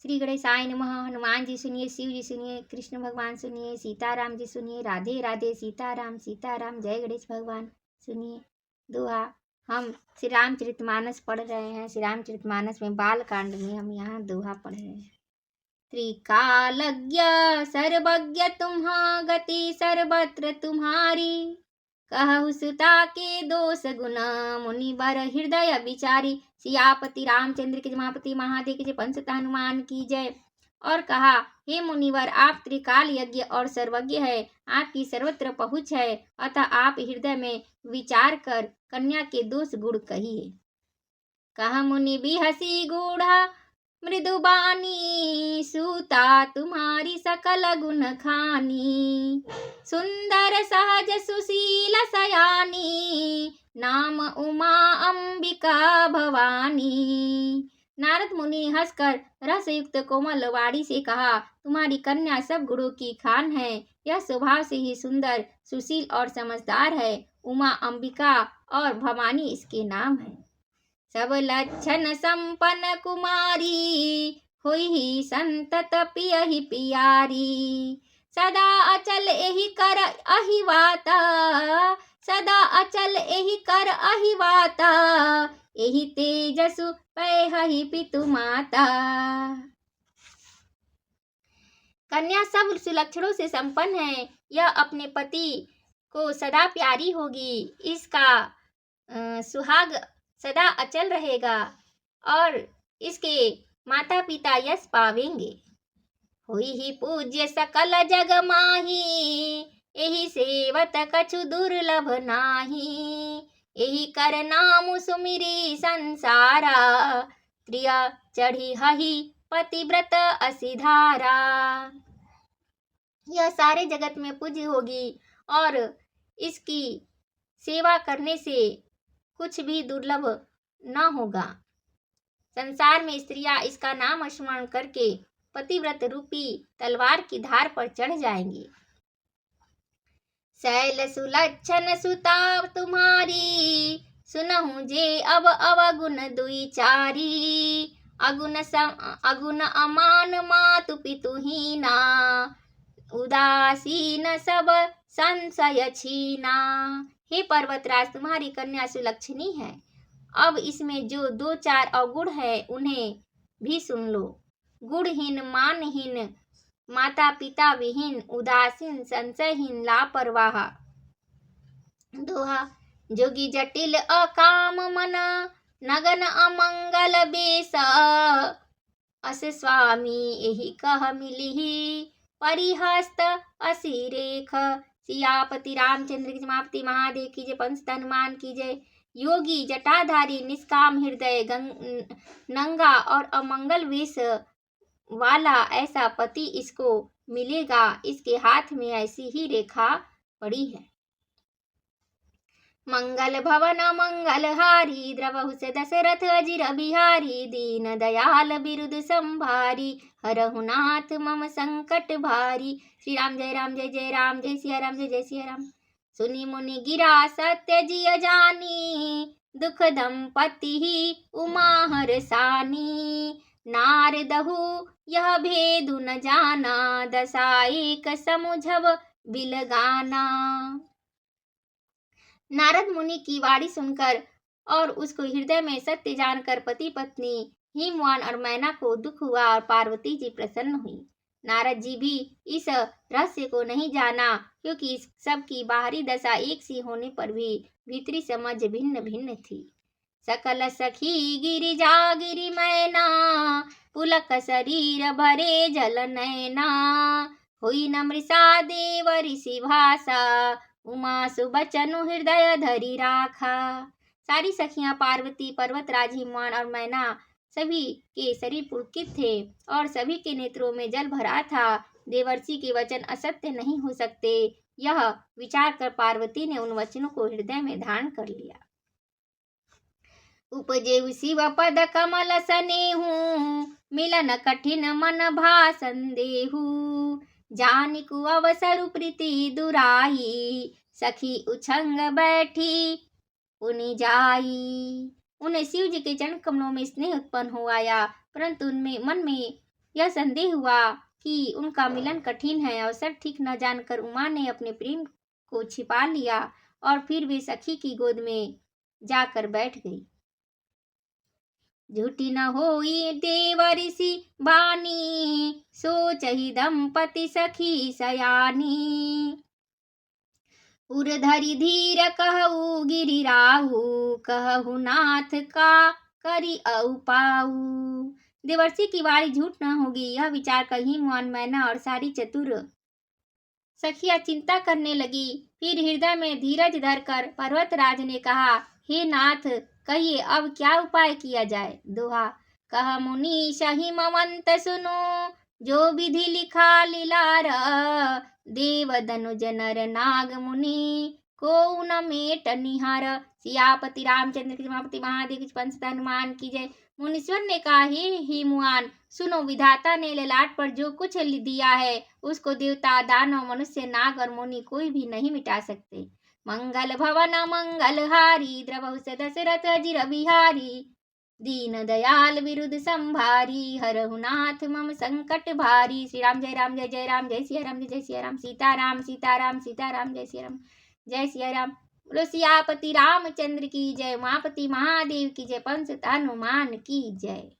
श्री गणेशाय नमः। हनुमान जी सुनिए, शिव जी सुनिए, कृष्ण भगवान सुनिए, सीताराम जी सुनिए, राधे राधे, सीताराम सीताराम, जय गणेश भगवान सुनिए। दोहा। हम श्री रामचरितमानस पढ़ रहे हैं। श्री रामचरितमानस में बाल कांड में हम यहाँ दोहा पढ़ रहे हैं। त्रिकालज्ञ सर्वज्ञ तुम्हा, गति सर्वत्र तुम्हारी। कहु सुता के दोष गुण, मुनि बर हृदय विचारी। सियापति रामचंद्र के जमापति महादेव के जय, पंचत हनुमान की जय। और कहा, हे मुनिवर, आप त्रिकाल यज्ञ और सर्वज्ञ है, आपकी सर्वत्र पहुँच है, अतः आप हृदय में विचार कर कन्या के दोष गुण कहिए। कहा मुनि भी हसी गूढ़ा मृदुबानी, सूता तुम्हारी सकल गुण खानी। सुंदर सहज सुशील सयानी, नाम उमा अंबिका भवानी। नारद मुनि हंसकर रसयुक्त कोमल वाणी से कहा, तुम्हारी कन्या सब गुणों की खान है। यह स्वभाव से ही सुंदर, सुशील और समझदार है। उमा, अंबिका और भवानी इसके नाम है। सब लक्षण संपन्न कुमारी, हुई ही संतत पियहि पियारी। सदा अचल एहि कर अहिवाता, सदा अचल एहि कर अहिवाता। एहि तेजसु पैहि पितु माता। कन्या सब सुलक्षणों से संपन्न है। यह अपने पति को सदा प्यारी होगी। इसका सुहाग सदा अचल रहेगा और इसके माता पिता यश पावेंगे। हुई ही पूज्य सकल जग माही, एहि सेवत कछु दुर्लभ नाही। एहि कर नाम सुमिरी संसारा, त्रिय चढ़ी हहि पतिव्रत असिधारा। यह सारे जगत में पूज्य होगी और इसकी सेवा करने से कुछ भी दुर्लभ न होगा। संसार में स्त्रियां इसका नाम स्मरण करके पतिव्रत रूपी तलवार की धार पर चढ़ जाएंगी। शैल सुलक्षण सुता तुम्हारी, सुनहु जे अब अवगुण दुई चारी। अगुण अमान मातु पितु हीना, उदासीन सब संशय छीना। हे पर्वतराज, तुम्हारी कन्या सुलक्षणी है। अब इसमें जो दो चार अवगुण है उन्हें भी सुन लो। गुणहीन, मानहीन, माता पिता विहीन, उदासीन, संशयहीन, लापरवाह। दोहा। जोगी जटिल अकाम मन, नगन अमंगल बेस। अस स्वामी एहि कह मिलिहि, परिहस्त असी रेख। सियापति रामचंद्र की जमापति महादेव की जय, पंचत हनुमान की जय। योगी जटाधारी, निष्काम हृदय, नंगा और अमंगल वेश वाला ऐसा पति इसको मिलेगा। इसके हाथ में ऐसी ही रेखा पड़ी है। मंगल भवन मंगल हारी, द्रवहु से दशरथ अजिर बिहारी। दीन दयाल बिरुद संभारी, हरहु नाथ मम संकट भारी। श्री राम जय राम जय जय राम, जय सिया राम जय जय सिया राम। सुनि मुनि गिरा सत्य जिय जानी, दुख दंपति ही उमा हरसानी। नारदहु यह भेदु न जाना, दसाईक समुझब बिलगाना। नारद मुनि की वाणी सुनकर और उसको हृदय में सत्य जानकर पति पत्नी हिमवान और मैना को दुख हुआ और पार्वती जी प्रसन्न हुई। नारद जी भी इस रहस्य को नहीं जाना, क्योंकि इस सब की बाहरी दशा एक सी होने पर भी भीतरी समझ भिन्न भिन्न थी। सकल सखी गिरिजा गिरि मैना, पुलक शरीर भरे जल नैना। हुई न मृषा देव ऋषि भाषा, उमा सुबचनु हृदय धरि राखा। सारी सखियां पार्वती, पर्वतराज, हिमवान और मैना सभी के शरीर पुलकित थे और सभी के नेत्रों में जल भरा था। देवर्षि के वचन असत्य नहीं हो सकते, यह विचार कर पार्वती ने उन वचनों को हृदय में धारण कर लिया। उपजेउ शिव पद कमल सनेहु, मिलन कठिन मन भा संदेहु। जानिकु अवसरु प्रीति दुराई, सखी उछंग बैठी पुनि जाई। उन्हें शिव जी के चरण कमलों में स्नेह उत्पन्न हो आया, परंतु उनमें मन में यह संदेह हुआ कि उनका मिलन कठिन है। अवसर ठीक न जानकर उमा ने अपने प्रेम को छिपा लिया और फिर वे सखी की गोद में जाकर बैठ गई। झूठी न होई देव ऋषि बानी, सोचहि दंपति सखी सयानी। उरधरि धीर कहऊ गिरिराहु, कहु नाथ का करी औ पाऊ। देवर्षि की वाणी झूठ न होगी, यह विचार कर हिमवान, मैना और सारी चतुर सखियां चिंता करने लगी। फिर हृदय में धीरज धरकर पर्वतराज ने कहा, हे नाथ, कहिए अब क्या उपाय किया जाए। दोहा। कह मुनि सही ममंत सुनो, जो विधि लिखा लीलार। देव दनुज नर नाग मुनि, को न मेट निहार। सियापति रामचंद्र की, रमापति महादेव की, पंच हनुमान की जय। मुनीश्वर ने कहा, हे हिमवान, सुनो, विधाता ने ललाट पर जो कुछ दिया है उसको देवता, दानव, मनुष्य, नाग और मुनि कोई भी नहीं मिटा सकते। मंगल भवन मंगल हारी, द्रवहु दशरथ अजिर बिहारी। दीन दयाल विरुद्ध संभारी, हरहु नाथ मम संकट भारी। श्री राम जय राम, जय जय राम, जय सिया राम, जय जय सिया राम। सीताराम सीताराम सीताराम, जय सिया राम, जय सिया राम। बोलो सियापति रामचंद्र की जय, उमापति महादेव की जय, पंच हनुमान की जय।